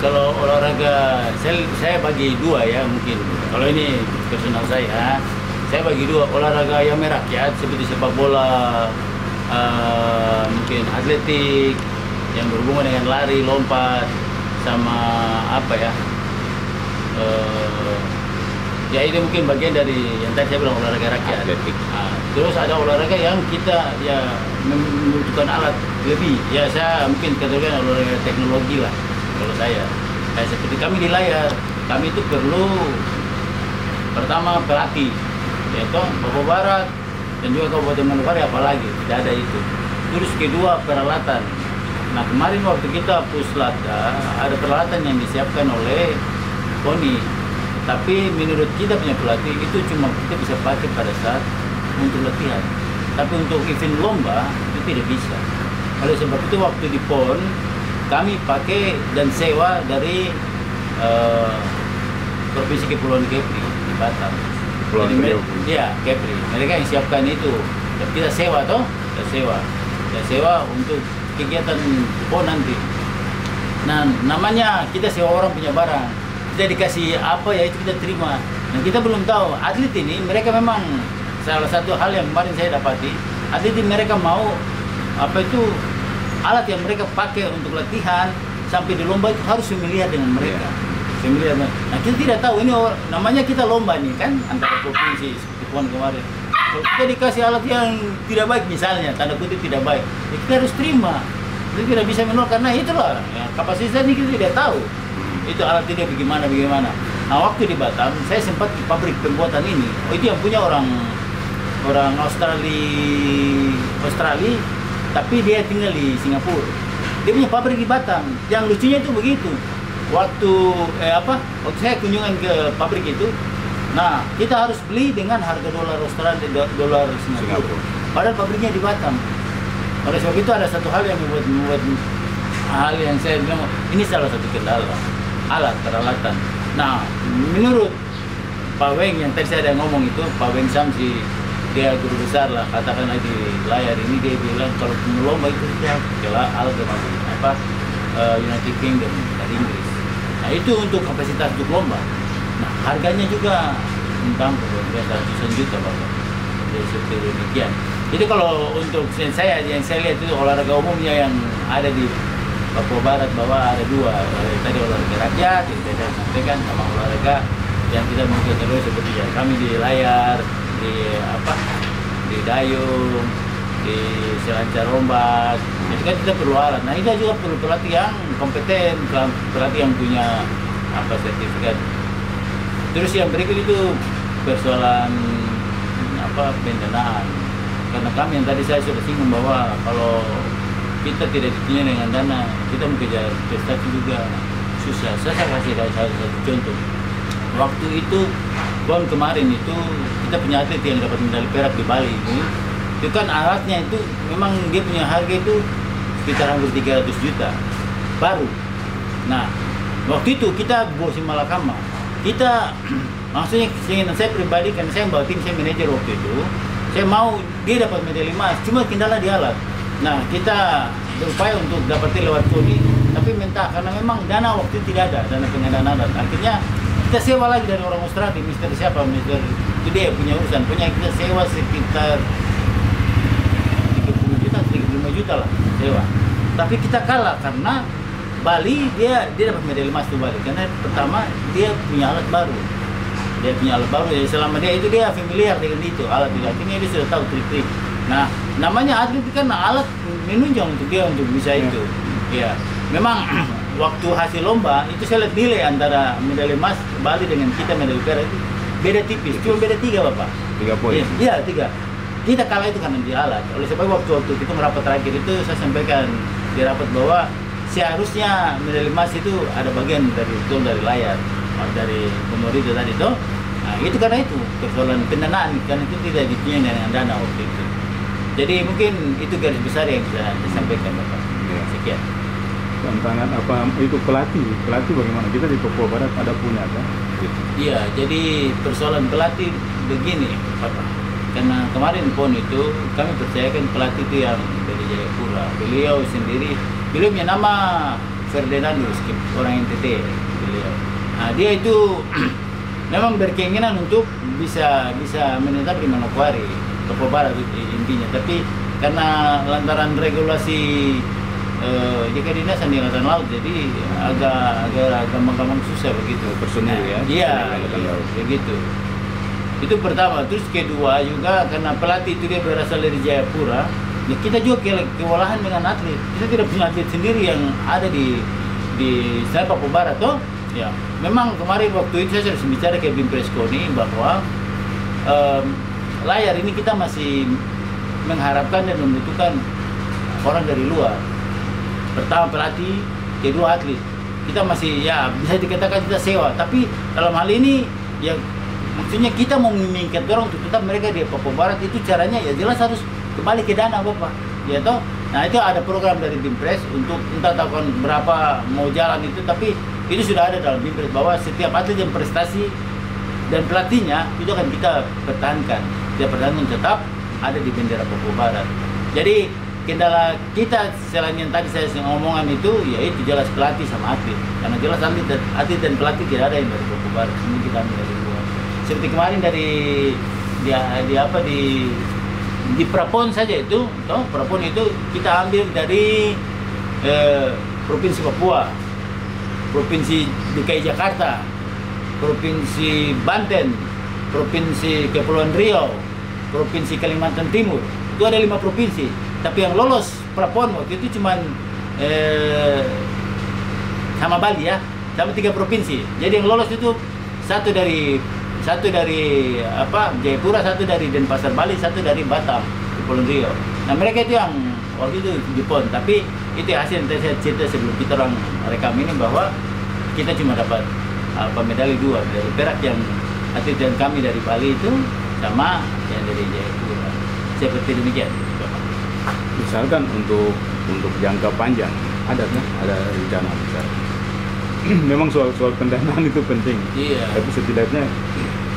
kalau olahraga saya bagi dua ya mungkin. Kalau ini personal saya bagi dua, olahraga yang merakyat seperti sepak bola, mungkin atletik yang berhubungan dengan lari, lompat, sama apa ya? Ya itu mungkin bagian dari yang tadi saya bilang olahraga rakyat. Atletik. Terus ada olahraga yang kita ya membutuhkan alat lebih. Ya saya mungkin katakan olahraga teknologi lah kalau saya. Kayak seperti kami di layar, kami itu perlu pertama pelatih, yaitu Papua Barat dan juga Kabupaten Manokwari apalagi tidak ada itu. Terus kedua peralatan. Nah kemarin waktu kita Puslada ada peralatan yang disiapkan oleh KONI. Tapi menurut kita punya pelatih itu cuma kita bisa pakai pada saat untuk latihan. Tapi untuk event lomba itu tidak bisa. Oleh sebab itu waktu di PON kami pakai dan sewa dari Provinsi Kepulauan Kepri di Batam. Iya, Kepri. Mereka yang siapkan itu. Dan kita sewa toh, kita sewa untuk kegiatan PON nanti. Nah, namanya kita sewa orang punya barang. Kita dikasih apa ya itu kita terima. Nah kita belum tahu atlet ini mereka memang salah satu hal yang kemarin saya dapati atlet ini mereka mau apa itu alat yang mereka pakai untuk latihan sampai di lomba itu harus familiar dengan mereka. Familiar. Nah kita tidak tahu ini namanya kita lomba nih kan antara provinsi seperti PON kemarin. Kalau kita dikasih alat yang tidak baik misalnya tanda kutip tidak baik, ya kita harus terima. Kita tidak bisa menolak karena itulah ya, kapasitasnya kita tidak tahu. Itu alat dia bagaimana. Nah waktu di Batam saya sempat di pabrik pembuatan ini. Oh itu yang punya orang Australia, tapi dia tinggal di Singapura. Dia punya pabrik di Batam. Yang lucunya itu begitu. Waktu waktu saya kunjungan ke pabrik itu, nah kita harus beli dengan harga dolar Australia, dolar Singapura. Padahal pabriknya di Batam. Oleh sebab itu ada satu hal yang membuat hal yang saya bilang ini salah satu kendala. Alat peralatan. Nah, menurut Pak Weng yang tadi saya ada ngomong itu, Pak Weng Samsi, dia guru besar lah, katakanlah di layar ini dia bilang kalau lomba itu kita jelas alat dari United Kingdom dari Inggris. Nah itu untuk kapasitas untuk lomba. Nah harganya juga tentang ratusan juta Bapak. Jadi seperti demikian. Jadi kalau untuk yang saya lihat itu olahraga umumnya yang ada di Papua Barat bahwa ada dua, tadi olahraga rakyat yang saya sampaikan sama olahraga yang kita mungkin terus seperti ya kami di layar, di dayung, di selancar ombak, itu kan kita perlu alat. Nah itu juga perlu pelatih yang kompeten, pelatih yang punya sertifikat. Terus yang berikut itu persoalan pendanaan. Karena kami yang tadi saya sudah singgung bahwa kalau kita tidak dipunyai dengan dana, kita mau kejar prestasi juga susah. Saya kasih satu contoh. Waktu itu, PON kemarin itu kita punya atlet yang dapat medali perak di Bali ini. Itu kan alatnya itu memang dia punya harga itu sekitar hampir 300 juta baru. Nah, waktu itu kita bosi Malakama. Kita maksudnya saya pribadi kan saya bawa tim, saya manajer waktu itu. Saya mau dia dapat medali emas, cuma kendala di alat. Nah, kita berupaya untuk dapetin lewat KONI, tapi mentah karena memang dana waktu itu tidak ada, dana pengadaan alat. Akhirnya kita sewa lagi dari orang Australia, Mister siapa, Mister itu dia punya urusan, punya kita sewa sekitar 30 juta, 35 juta lah sewa. Tapi kita kalah karena Bali dia dapat medali emas tuh Bali, karena pertama dia punya alat baru. Jadi selama dia itu dia familiar dengan itu alat itu, akhirnya dia sudah tahu trik-trik. Nah, namanya atlet kan alat menunjang untuk dia untuk bisa itu. Ya, memang waktu hasil lomba itu saya lihat nilai antara medali emas Bali dengan kita medali perak itu beda tipis, cuma beda 3 Bapak. 3 poin. Iya, 3. Kita kalah itu karena di alat. Oleh sebab waktu kita merapat terakhir itu saya sampaikan di rapat bahwa seharusnya medali emas itu ada bagian dari layar, dari pemerintah tadi toh. Nah, itu karena itu persoalan pendanaan, karena itu tidak dipunyai dengan dana waktu itu. Jadi mungkin itu garis besar yang bisa disampaikan Bapak. Ya. Sekian. Tantangan apa itu pelatih bagaimana? Kita di Papua Barat ada punya kan? Iya, jadi persoalan pelatih begini Bapak. Karena kemarin PON itu kami percayakan pelatih itu yang dari Jayapura. Beliau punya nama Ferdinandus, orang NTT beliau. Nah, dia itu memang berkeinginan untuk bisa menetap di Manokwari, Papua Barat intinya. Tapi karena lantaran regulasi jika dinas di Angkatan Laut, jadi agak gampang susah begitu. Personil ya? Iya, begitu. Itu pertama. Terus kedua juga karena pelatih itu dia berasal dari Jayapura, ya kita juga kewalahan dengan atlet. Kita tidak punya atlet sendiri yang ada di Papua Barat, toh. Ya, memang kemarin waktu itu saya sudah bicara ke Bim Preskoni bahwa layar ini kita masih mengharapkan dan membutuhkan orang dari luar. Pertama pelatih, kedua atlet. Kita masih ya bisa dikatakan kita sewa, tapi dalam hal ini ya maksudnya kita mau meningkat orang untuk tetap mereka di Papua Barat, itu caranya ya jelas harus kembali ke dana Bapak. Ya toh. Nah, itu ada program dari Bimpres untuk entah tahun berapa mau jalan itu, tapi itu sudah ada dalam Bimpres bahwa setiap atlet yang prestasi dan pelatihnya itu akan kita pertahankan. Dia pertahankan tetap ada di bendera Papua Barat. Jadi kendala kita selain yang tadi saya ngomongan itu, yaitu jelas pelatih sama atlet. Karena jelas atlet dan pelatih tidak ada yang dari Papua Barat, semua kita ambil dari luar. Seperti kemarin di Prapon saja itu, Prapon itu kita ambil dari Provinsi Papua, Provinsi DKI Jakarta, Provinsi Banten, Provinsi Kepulauan Riau, Provinsi Kalimantan Timur. Itu ada 5 provinsi. Tapi yang lolos Prapon waktu itu cuman sama Bali ya, sama 3 provinsi. Jadi yang lolos itu satu dari Jayapura, satu dari Denpasar Bali, satu dari Batam, Kepulauan Riau. Nah, mereka itu yang waktu itu di PON. Tapi itu hasil yang saya cerita sebelum kita orang rekam ini bahwa kita cuma dapat medali 2 dari perak yang atlet dan kami dari Bali itu sama yang dari Jayapura. Seperti demikian. Misalkan untuk jangka panjang ada rencana besar. Memang soal pendanaan itu penting. Iya. Tapi setidaknya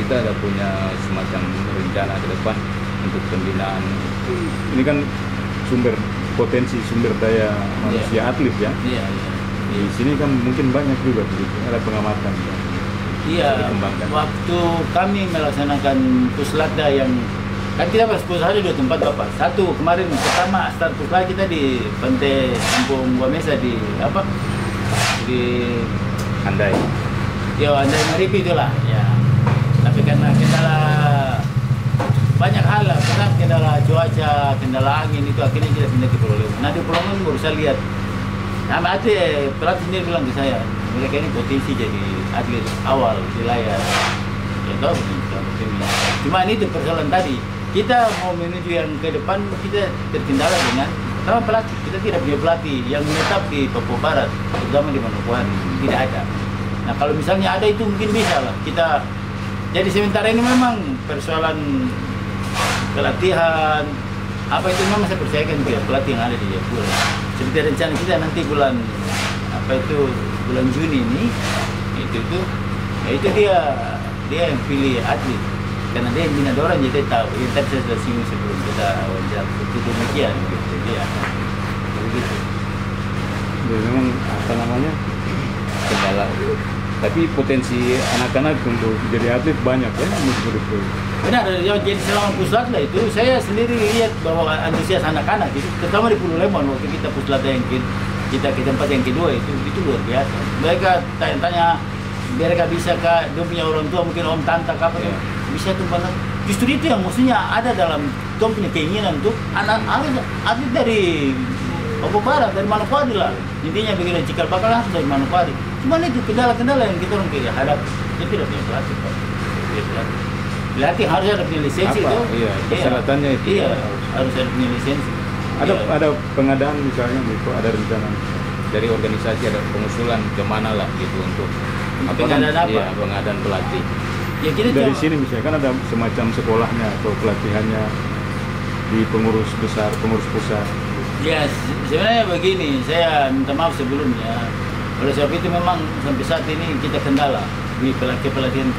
kita ada punya semacam rencana ke depan untuk pembinaan. Ini kan potensi sumber daya manusia atlet ya. Iya. Di sini kan mungkin banyak juga begitu. Ada pengamatan. Iya. Waktu kami melaksanakan Puslatda yang kan kita puslatda 2 tempat Bapak. Satu kemarin pertama start puslatda kita di Pantai Kampung Guamesa di Andai. Ya, Andai Maripi itulah. Ya. Tapi karena kendala banyak hal lah, karena kendala cuaca, kendala angin itu akhirnya kita pindah ke Pulau Leman. Nah, di Pulau Leman baru saya lihat. Nah, pelatih sendiri bilang ke saya, mereka ini potensi jadi atlet awal di layar. Ya tahu cuma ini itu persoalan tadi. Kita mau menuju yang ke depan, kita terkendala dengan sama pelatih. Kita tidak punya pelatih yang menetap di Papua Barat, terutama di Manokwari. Tidak ada. Nah, kalau misalnya ada itu mungkin bisa lah. Jadi sementara ini memang persoalan pelatihan, apa itu memang saya percayakan ke pelatih yang ada di Jayapura. Seperti rencana kita nanti bulan Juni ini, itu dia yang pilih atlet. Karena dia yang bina orang, jadi dia tahu. Yang tadi saya sudah singgung sebelum kita wawancara itu demikian gitu. Dia begitu. Ya, memang kendala. Tapi potensi anak-anak untuk jadi atlet banyak ya, betul. Benar, jadi selama Puslatda itu saya sendiri lihat bahwa antusias anak-anak itu, terutama di Pulau Lemon waktu kita Puslatda yang kita ke tempat yang kedua itu luar biasa. Mereka tanya mereka bisa kah, dia punya orang tua mungkin om tante apa ya. Bisa tuh banget. Justru itu yang maksudnya ada dalam dia punya keinginan untuk anak atlet dari Papua Barat, dari Manokwari lah. Intinya begini, cikal bakal harus dari Manokwari. Cuman itu kendala-kendala yang kita orang hadap. Dia tidak punya pelatih, Pak. Pelatih harus ada punya lisensi itu. Iya, persyaratannya itu. Iya, harus ada punya lisensi. Ada pengadaan misalnya gitu, ada rencana dari organisasi, ada pengusulan kemana lah gitu untuk pengadaan apa? Iya, pengadaan pelatih. Ya, kita dari sini misalnya kan ada semacam sekolahnya atau pelatihannya di pengurus pusat. Ya, sebenarnya begini, saya minta maaf sebelumnya. Oleh sebab itu memang sampai saat ini kita kendala di pelatihan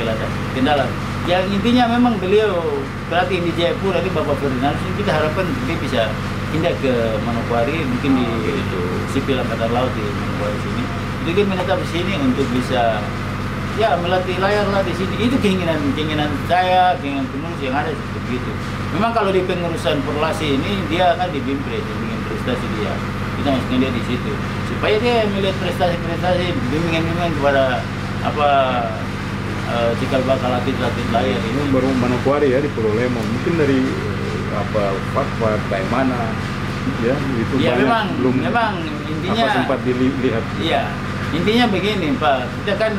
kendala. Yang intinya memang beliau pelatih di Jayapura ini Bapak Ferdinandus, kita harapkan dia bisa pindah ke Manokwari, mungkin di sipil angkatan laut di Manokwari sini. Itu dia menetap di sini untuk bisa ya melatih layar lah di sini. Itu keinginan saya, keinginan pengurus yang ada seperti itu. Memang kalau di pengurusan Porlasi ini dia kan di Bimpres, bimbingan prestasi dia. Kita masukkan dia di situ supaya dia melihat prestasi-prestasi, bimbingan kepada apa cikal bakal atlet layar ini. Baru Manokwari ya di Pulau Lemon. Mungkin dari apa Fatwa kayak mana ya itu ya, banyak memang intinya apa sempat dilihat. Iya, intinya begini Pak, kita kan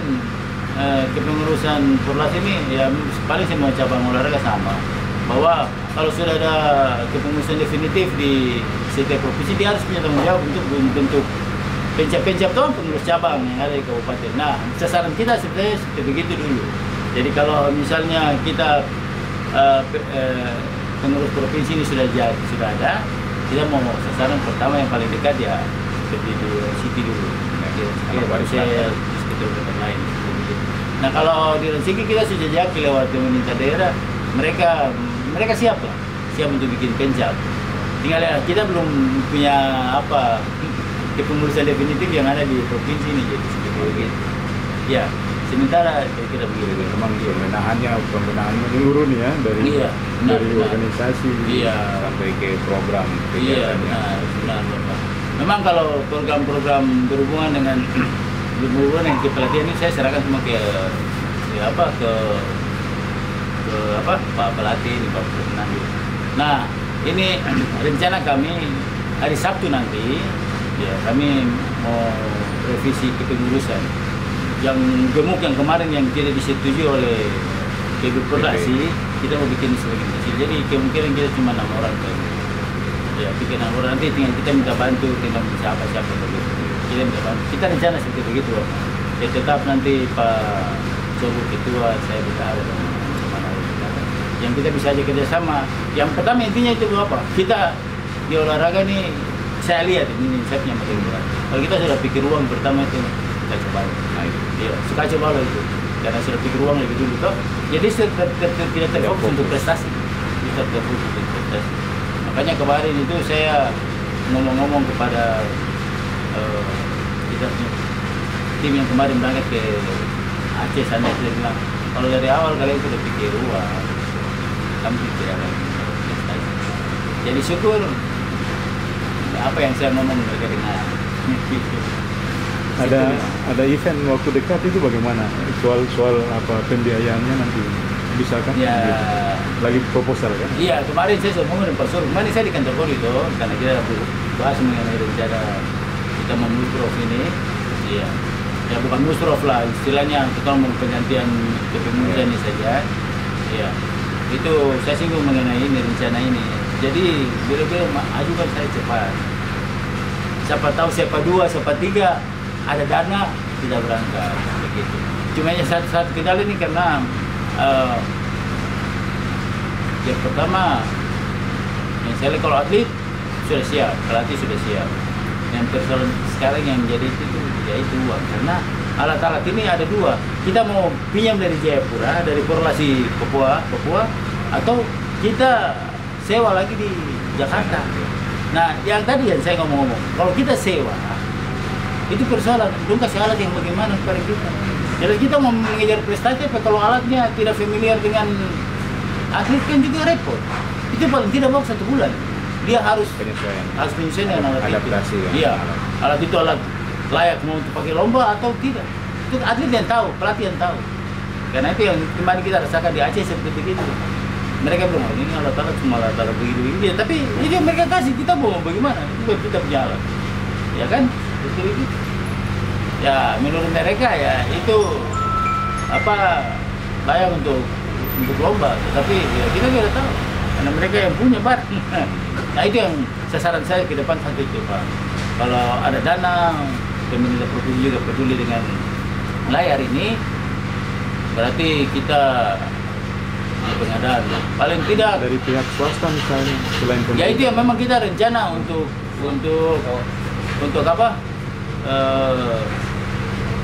kepengurusan Porlas ini ya paling semua cabang olahraga sama, bahwa kalau sudah ada kepengurusan definitif di setiap provinsi dia harus punya tanggung jawab untuk membentuk pencap tuh pengurus cabang yang ada di kabupaten. Nah, sasaran kita sebenarnya seperti begitu dulu. Jadi kalau misalnya kita pengurus provinsi ini sudah ada, kita mau sasaran pertama yang paling dekat ya seperti di Siti dulu. Baru saya diskusi dengan lain. Nah kalau di Rensiki kita sudah jaki lewat pemerintah daerah, mereka siap lah, siap untuk bikin pencap. Tinggal ya, kita belum punya apa kepengurusan definitif yang ada di provinsi ini, jadi seperti begitu. Ya, sementara kita begitu. Memang pembenahannya menyeluruh nih ya dari organisasi sampai ke program kegiatannya. Benar. Memang kalau program-program berhubungan dengan kepelatihan ini saya serahkan semua ke Pak Pelatih, Pak Pelatih. Nah, ini rencana kami hari Sabtu nanti ya kami mau revisi kepengurusan yang gemuk yang kemarin yang tidak disetujui oleh PB Porlasi, kita mau bikin semakin kecil. Jadi kemungkinan kita cuma 6 orang kan. Ya, bikin 6 orang nanti tinggal kita minta bantu, tinggal siapa begitu. Kita minta bantu. Kita rencana seperti begitu. Ya tetap nanti Pak Cobo ketua, saya berharap yang kita bisa aja kerjasama. Yang pertama intinya itu apa? Kita di olahraga nih saya lihat ini saya makin berat. Kalau kita sudah pikir uang pertama itu kita coba. Iya, suka coba itu. Karena sudah pikir uang lebih dulu toh. Jadi tidak terfokus untuk prestasi. Kita terfokus untuk prestasi. Makanya kemarin itu saya ngomong kepada kita tim yang kemarin berangkat ke Aceh sana, saya bilang kalau dari awal kalian sudah pikir uang, kami tidak akan prestasi. Jadi syukur apa yang saya ngomong mereka dengar. Ada event waktu dekat itu bagaimana? Soal apa pembiayaannya nanti bisa kan? Ya. Lagi proposal kan? Iya, kemarin saya sudah ngomong dengan Pak Sur. Kemarin saya di kantor Polri itu karena kita bahas mengenai rencana kita memusrov ini. Iya. Ya bukan musrov lah, istilahnya kita mau penggantian kepengurusan ini saja. Iya. Itu saya singgung mengenai ini rencana ini. Jadi bila-bila ajukan saya cepat. Siapa tahu siapa 2, siapa 3 ada dana tidak berangkat begitu. Cuma saat kendala ini karena yang pertama yang saya lihat kalau atlet sudah siap, pelatih sudah siap. Yang persoalan sekarang yang jadi itu ya itu uang, karena alat-alat ini ada 2. Kita mau pinjam dari Jayapura, dari Porlasi Papua, atau kita sewa lagi di Jakarta. Nah, yang tadi yang saya ngomong, kalau kita sewa itu persoalan, dong kasih alat yang bagaimana kepada kita. Jadi kita mau mengejar prestasi, tapi kalau alatnya tidak familiar dengan atlet kan juga repot. Itu paling tidak mau 1 bulan. Dia harus penyesuaian dengan alat adaptasi itu. Iya, alat itu alat layak mau pakai lomba atau tidak. Itu atlet yang tahu, pelatih yang tahu. Karena itu yang kemarin kita rasakan di Aceh seperti itu. Mereka bilang, ini alat-alat cuma alat-alat begini-begini. Tapi ini mereka kasih, kita mau bagaimana? Itu kita punya alat. Ya kan? Itu. Ya menurut mereka ya itu apa layak untuk lomba, tapi ya kita tidak tahu karena mereka yang punya bar. Nah itu yang sasaran saya ke depan satu itu Pak. Kalau ada dana, pemerintah provinsi juga peduli dengan layar ini, berarti kita pengadaan paling tidak dari pihak swasta misalnya selain pemerintah. Ya itu yang memang kita rencana untuk apa?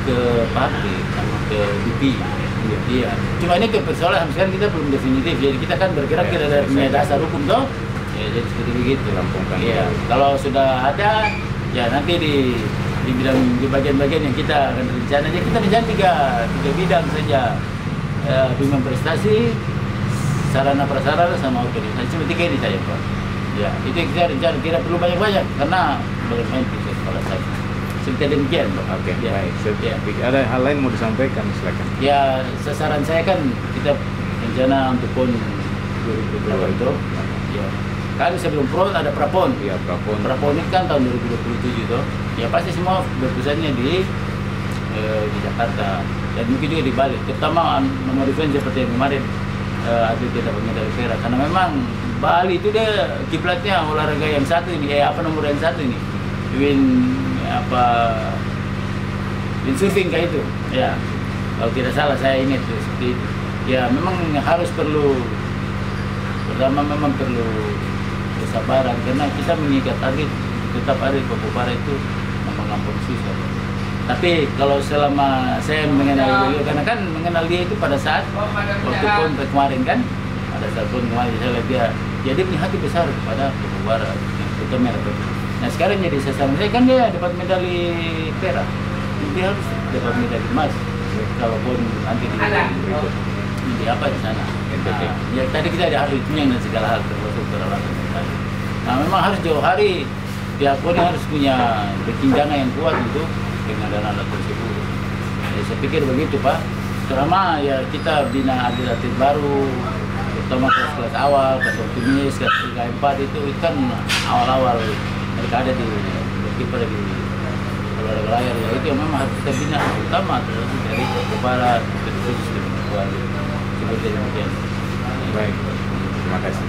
Ke pabrik sama ke BP. Iya. Cuma ini ke persoalan sekarang kita belum definitif. Jadi kita kan bergerak tidak ada punya dasar hukum toh. Ya, jadi seperti begitu. Rampungkan. Iya. Kalau sudah ada, ya nanti di bidang di bagian-bagian yang kita akan rencana. Jadi kita rencana tiga bidang saja. Bimbingan prestasi, sarana prasarana sama organisasi. Cuma tiga ini saja, Pak. Ya, itu yang kita rencana. Tidak perlu banyak-banyak karena bagaimana itu kepala saya. Seperti demikian, Pak. Oke, Ya. baik. Ya. Ada hal lain mau disampaikan, silakan. Ya, sasaran saya kan kita rencana untuk PON 2028 itu. Ya. Kan sebelum PON ada prapon. Ya, prapon. Prapon ini kan tahun 2027 itu. Ya pasti semua berpusatnya di Jakarta dan mungkin juga di Bali. Terutama nomor defense seperti yang kemarin atlet kita dapat medali perak. Karena memang Bali itu dia kiblatnya olahraga yang satu ini. Nomor yang satu ini. Windsurfing kayak itu. Ya. Kalau tidak salah saya ingat seperti itu. Ya memang pertama memang perlu kesabaran karena kita mengikat target tetap ada di Papua itu memang ampun susah. Tapi kalau selama saya mengenal beliau karena kan mengenal dia itu pada saat waktu PON kemarin kan pada saat PON kemarin saya lihat dia punya hati besar kepada Papua Barat terutama. Nah sekarang jadi sasaran saya kan dia dapat medali perak, dia harus dapat medali emas kalaupun nanti di apa di sana. Ya tadi kita ada hari tunjang dan segala hal termasuk peralatan. Nah memang harus jauh hari pihak PON harus punya berkinjana yang kuat untuk dengan dana tersebut. Ya, saya pikir begitu Pak. Terutama ya kita bina atlet-atlet baru, terutama kelas-kelas awal, kelas optimis, kelas 3-4 itu kan awal-awal mereka ada di berkiprah di olahraga layar ya itu yang memang harus kita bina terutama dari Papua Barat, terus seperti demikian. Baik, terima kasih.